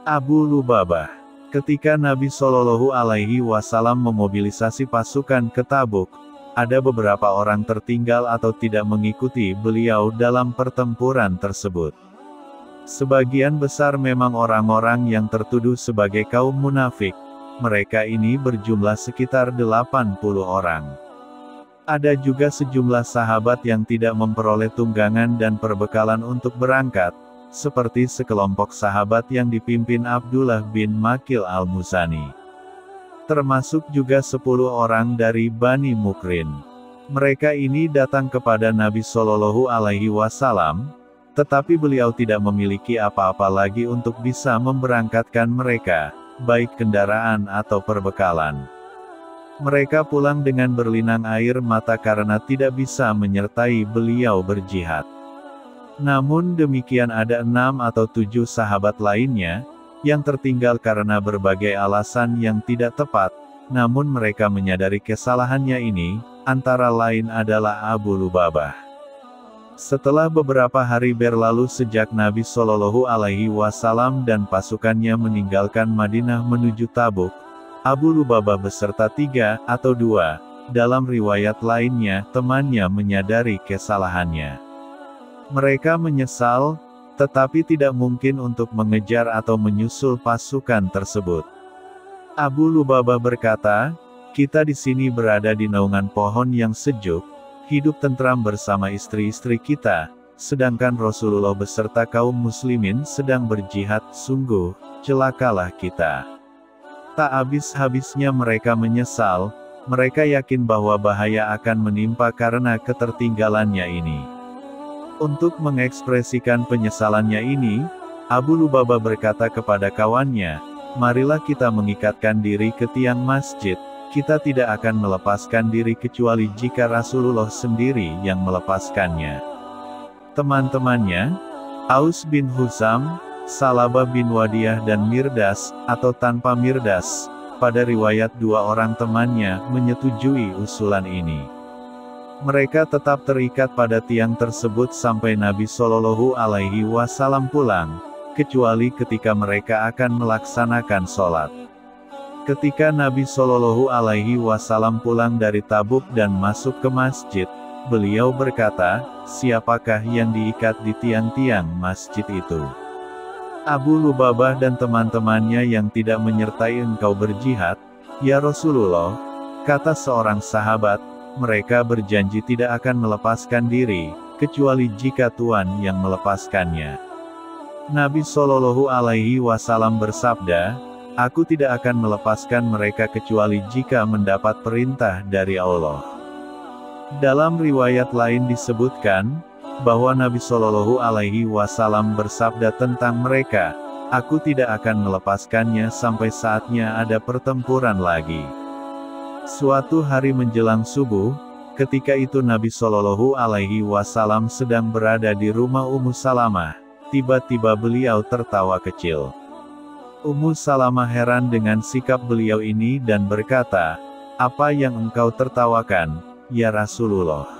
Abu Lubabah. Ketika Nabi Shallallahu Alaihi Wasallam memobilisasi pasukan ke Tabuk, ada beberapa orang tertinggal atau tidak mengikuti beliau dalam pertempuran tersebut. Sebagian besar memang orang-orang yang tertuduh sebagai kaum munafik. Mereka ini berjumlah sekitar 80 orang. Ada juga sejumlah sahabat yang tidak memperoleh tunggangan dan perbekalan untuk berangkat, seperti sekelompok sahabat yang dipimpin Abdullah bin Makil al-Muzani. Termasuk juga 10 orang dari Bani Mukrin. Mereka ini datang kepada Nabi Shallallahu Alaihi Wasallam, tetapi beliau tidak memiliki apa-apa lagi untuk bisa memberangkatkan mereka, baik kendaraan atau perbekalan. Mereka pulang dengan berlinang air mata karena tidak bisa menyertai beliau berjihad. Namun demikian ada 6 atau 7 sahabat lainnya, yang tertinggal karena berbagai alasan yang tidak tepat, namun mereka menyadari kesalahannya ini, antara lain adalah Abu Lubabah. Setelah beberapa hari berlalu sejak Nabi Shallallahu Alaihi Wasallam dan pasukannya meninggalkan Madinah menuju Tabuk, Abu Lubabah beserta 3 atau 2, dalam riwayat lainnya, temannya menyadari kesalahannya. Mereka menyesal, tetapi tidak mungkin untuk mengejar atau menyusul pasukan tersebut. Abu Lubabah berkata, "Kita di sini berada di naungan pohon yang sejuk, hidup tentram bersama istri-istri kita, sedangkan Rasulullah beserta kaum muslimin sedang berjihad, sungguh, celakalah kita." Tak habis-habisnya mereka menyesal, mereka yakin bahwa bahaya akan menimpa karena ketertinggalannya ini. Untuk mengekspresikan penyesalannya ini, Abu Lubabah berkata kepada kawannya, "Marilah kita mengikatkan diri ke tiang masjid, kita tidak akan melepaskan diri kecuali jika Rasulullah sendiri yang melepaskannya." Teman-temannya, Aus bin Husam, Salabah bin Wadiyah dan Mirdas, atau tanpa Mirdas, pada riwayat 2 orang temannya, menyetujui usulan ini. Mereka tetap terikat pada tiang tersebut sampai Nabi Shallallahu Alaihi Wasallam pulang, kecuali ketika mereka akan melaksanakan sholat. Ketika Nabi Shallallahu Alaihi Wasallam pulang dari Tabuk dan masuk ke masjid, beliau berkata, "Siapakah yang diikat di tiang-tiang masjid itu?" Abu Lubabah dan teman-temannya yang tidak menyertai engkau berjihad, "Ya Rasulullah," kata seorang sahabat, "mereka berjanji tidak akan melepaskan diri, kecuali jika Tuhan yang melepaskannya." Nabi Shallallahu Alaihi Wasallam bersabda, "Aku tidak akan melepaskan mereka kecuali jika mendapat perintah dari Allah." Dalam riwayat lain disebutkan, bahwa Nabi Shallallahu Alaihi Wasallam bersabda tentang mereka, "Aku tidak akan melepaskannya sampai saatnya ada pertempuran lagi." Suatu hari menjelang subuh, ketika itu Nabi Shallallahu Alaihi Wasallam sedang berada di rumah Ummu Salamah, tiba-tiba beliau tertawa kecil. Ummu Salamah heran dengan sikap beliau ini dan berkata, "Apa yang engkau tertawakan, ya Rasulullah?"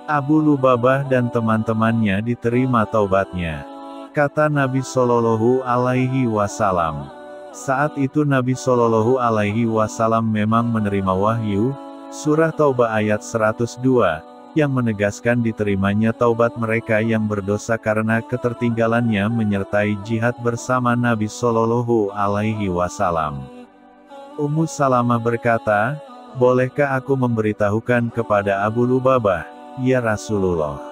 Abu Lubabah dan teman-temannya diterima taubatnya, kata Nabi Shallallahu Alaihi Wasallam. Saat itu Nabi Shallallahu Alaihi Wasallam memang menerima wahyu, surah Taubah ayat 102, yang menegaskan diterimanya taubat mereka yang berdosa karena ketertinggalannya menyertai jihad bersama Nabi Shallallahu Alaihi Wasallam. Ummu Salamah berkata, "Bolehkah aku memberitahukan kepada Abu Lubabah, ya Rasulullah?"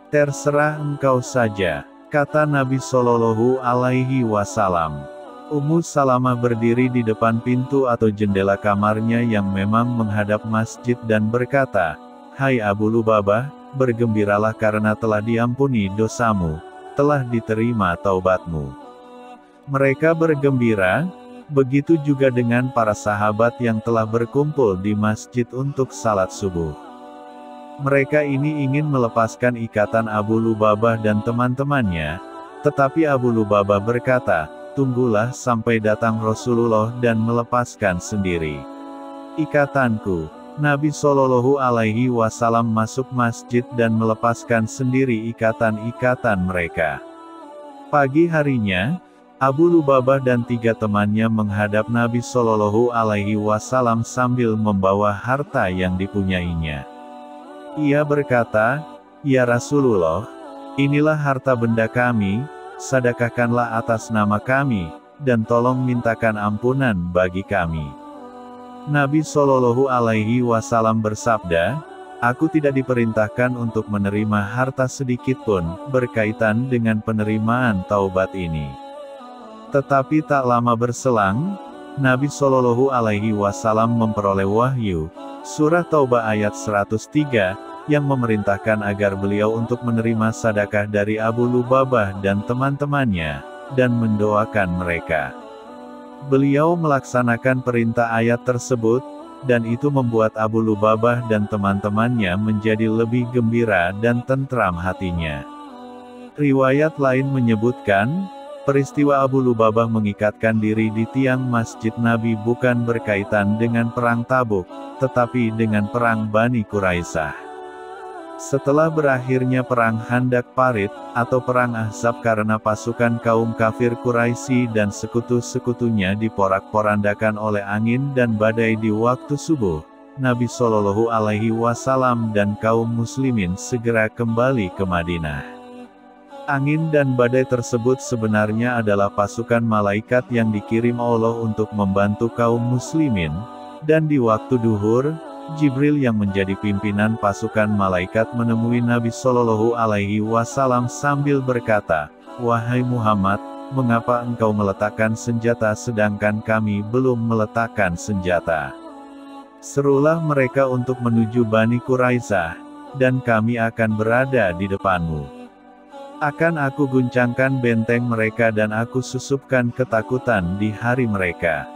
"Terserah engkau saja," kata Nabi Shallallahu Alaihi Wasallam. Ummu Salamah berdiri di depan pintu atau jendela kamarnya yang memang menghadap masjid dan berkata, "Hai Abu Lubabah, bergembiralah karena telah diampuni dosamu, telah diterima taubatmu." Mereka bergembira, begitu juga dengan para sahabat yang telah berkumpul di masjid untuk salat subuh. Mereka ini ingin melepaskan ikatan Abu Lubabah dan teman-temannya, tetapi Abu Lubabah berkata, "Tunggulah sampai datang Rasulullah dan melepaskan sendiri ikatanku." Nabi Shallallahu Alaihi Wasallam masuk masjid dan melepaskan sendiri ikatan-ikatan mereka. Pagi harinya, Abu Lubabah dan 3 temannya menghadap Nabi Shallallahu Alaihi Wasallam sambil membawa harta yang dipunyainya. Ia berkata, "Ya Rasulullah, inilah harta benda kami, sedekahkanlah atas nama kami, dan tolong mintakan ampunan bagi kami." Nabi Shallallahu Alaihi Wasallam bersabda, "Aku tidak diperintahkan untuk menerima harta sedikitpun berkaitan dengan penerimaan taubat ini." Tetapi tak lama berselang, Nabi Shallallahu Alaihi Wasallam memperoleh wahyu, surah Taubah ayat 103, yang memerintahkan agar beliau untuk menerima sedekah dari Abu Lubabah dan teman-temannya, dan mendoakan mereka. Beliau melaksanakan perintah ayat tersebut, dan itu membuat Abu Lubabah dan teman-temannya menjadi lebih gembira dan tentram hatinya. Riwayat lain menyebutkan, peristiwa Abu Lubabah mengikatkan diri di tiang masjid Nabi bukan berkaitan dengan perang Tabuk, tetapi dengan perang Bani Quraisyah. Setelah berakhirnya perang Khandaq Parit, atau perang Ahzab karena pasukan kaum kafir Quraisy dan sekutu-sekutunya diporak-porandakan oleh angin dan badai di waktu subuh, Nabi Shallallahu Alaihi Wasallam dan kaum muslimin segera kembali ke Madinah. Angin dan badai tersebut sebenarnya adalah pasukan malaikat yang dikirim Allah untuk membantu kaum muslimin, dan di waktu duhur, Jibril yang menjadi pimpinan pasukan malaikat menemui Nabi Shallallahu Alaihi Wasallam sambil berkata, "Wahai Muhammad, mengapa engkau meletakkan senjata sedangkan kami belum meletakkan senjata? Serulah mereka untuk menuju Bani Quraisyah, dan kami akan berada di depanmu. Akan aku guncangkan benteng mereka dan aku susupkan ketakutan di hari mereka."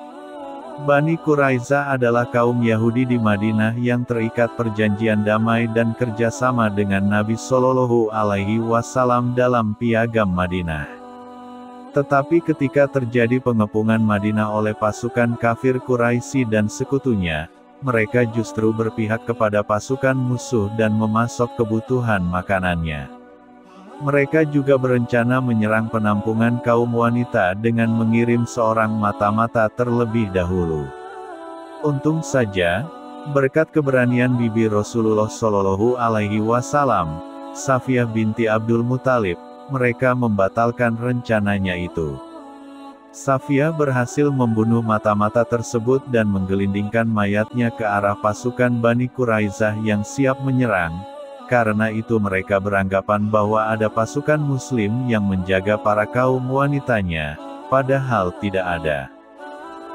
Bani Quraisyah adalah kaum Yahudi di Madinah yang terikat perjanjian damai dan kerjasama dengan Nabi Shallallahu Alaihi Wasallam dalam piagam Madinah. Tetapi ketika terjadi pengepungan Madinah oleh pasukan kafir Quraisy dan sekutunya, mereka justru berpihak kepada pasukan musuh dan memasok kebutuhan makanannya. Mereka juga berencana menyerang penampungan kaum wanita dengan mengirim seorang mata-mata terlebih dahulu. Untung saja, berkat keberanian bibi Rasulullah Shallallahu Alaihi Wasallam, Safiyah binti Abdul Muthalib, mereka membatalkan rencananya itu. Safiyah berhasil membunuh mata-mata tersebut dan menggelindingkan mayatnya ke arah pasukan Bani Quraisyah yang siap menyerang. Karena itu mereka beranggapan bahwa ada pasukan muslim yang menjaga para kaum wanitanya, padahal tidak ada.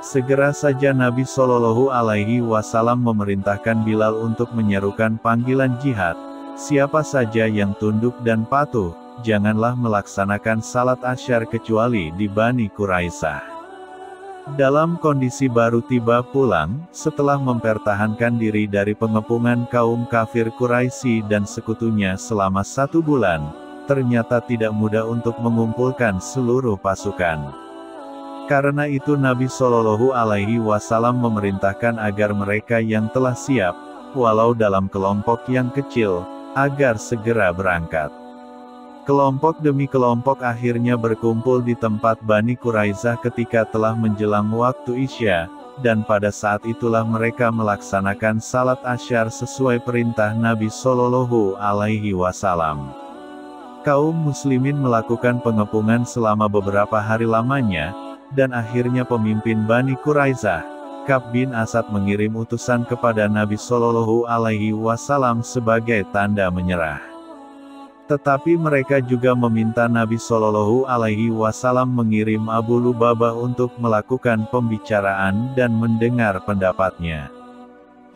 Segera saja Nabi Shallallahu Alaihi Wasallam memerintahkan Bilal untuk menyerukan panggilan jihad. Siapa saja yang tunduk dan patuh, janganlah melaksanakan salat asyar kecuali di Bani Quraisyah. Dalam kondisi baru tiba pulang, setelah mempertahankan diri dari pengepungan kaum kafir Quraisy dan sekutunya selama 1 bulan, ternyata tidak mudah untuk mengumpulkan seluruh pasukan. Karena itu Nabi Shallallahu Alaihi Wasallam memerintahkan agar mereka yang telah siap, walau dalam kelompok yang kecil, agar segera berangkat. Kelompok demi kelompok akhirnya berkumpul di tempat Bani Quraisyah ketika telah menjelang waktu Isya, dan pada saat itulah mereka melaksanakan salat asyar sesuai perintah Nabi Shallallahu Alaihi Wasallam. Kaum muslimin melakukan pengepungan selama beberapa hari lamanya, dan akhirnya pemimpin Bani Quraisyah, Ka'b bin Asad mengirim utusan kepada Nabi Shallallahu Alaihi Wasallam sebagai tanda menyerah. Tetapi mereka juga meminta Nabi Shallallahu Alaihi Wasallam mengirim Abu Lubabah untuk melakukan pembicaraan dan mendengar pendapatnya.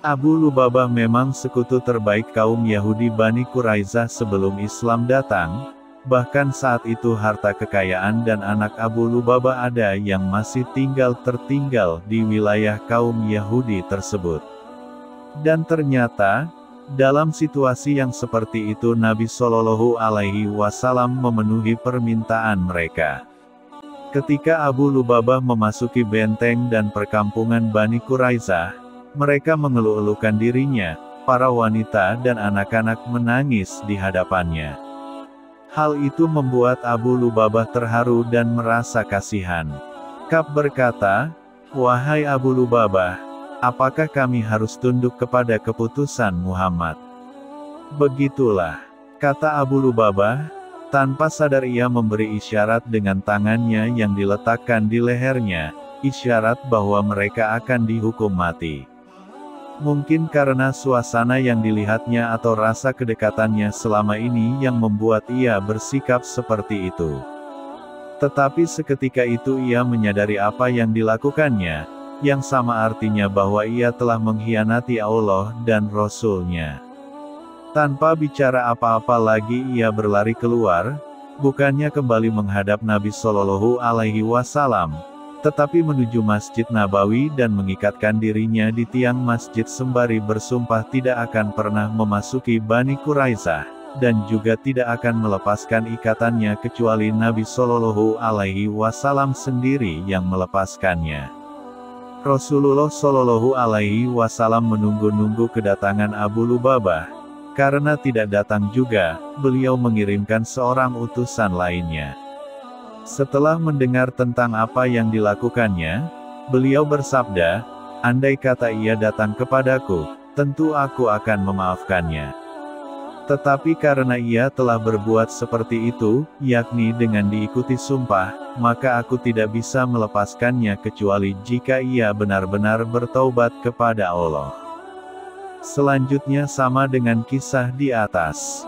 Abu Lubabah memang sekutu terbaik kaum Yahudi Bani Quraisyah sebelum Islam datang, bahkan saat itu harta kekayaan dan anak Abu Lubabah ada yang masih tertinggal di wilayah kaum Yahudi tersebut. Dan ternyata, dalam situasi yang seperti itu Nabi Shallallahu Alaihi Wasallam memenuhi permintaan mereka. Ketika Abu Lubabah memasuki benteng dan perkampungan Bani Quraisyah, mereka mengeluh-elukan dirinya, para wanita dan anak-anak menangis di hadapannya. Hal itu membuat Abu Lubabah terharu dan merasa kasihan. Ka'b berkata, "Wahai Abu Lubabah, apakah kami harus tunduk kepada keputusan Muhammad?" "Begitulah," kata Abu Lubabah. Tanpa sadar ia memberi isyarat dengan tangannya yang diletakkan di lehernya, isyarat bahwa mereka akan dihukum mati. Mungkin karena suasana yang dilihatnya atau rasa kedekatannya selama ini yang membuat ia bersikap seperti itu. Tetapi seketika itu ia menyadari apa yang dilakukannya, yang sama artinya bahwa ia telah mengkhianati Allah dan Rasul-Nya. Tanpa bicara apa-apa lagi ia berlari keluar, bukannya kembali menghadap Nabi Shallallahu Alaihi Wasallam, tetapi menuju Masjid Nabawi dan mengikatkan dirinya di tiang masjid sembari bersumpah tidak akan pernah memasuki Bani Quraisyah, dan juga tidak akan melepaskan ikatannya kecuali Nabi Shallallahu Alaihi Wasallam sendiri yang melepaskannya. Rasulullah Shallallahu Alaihi Wasallam menunggu-nunggu kedatangan Abu Lubabah. Karena tidak datang juga, beliau mengirimkan seorang utusan lainnya. Setelah mendengar tentang apa yang dilakukannya, beliau bersabda, "Andai kata ia datang kepadaku, tentu aku akan memaafkannya. Tetapi karena ia telah berbuat seperti itu, yakni dengan diikuti sumpah, maka aku tidak bisa melepaskannya kecuali jika ia benar-benar bertaubat kepada Allah." Selanjutnya sama dengan kisah di atas.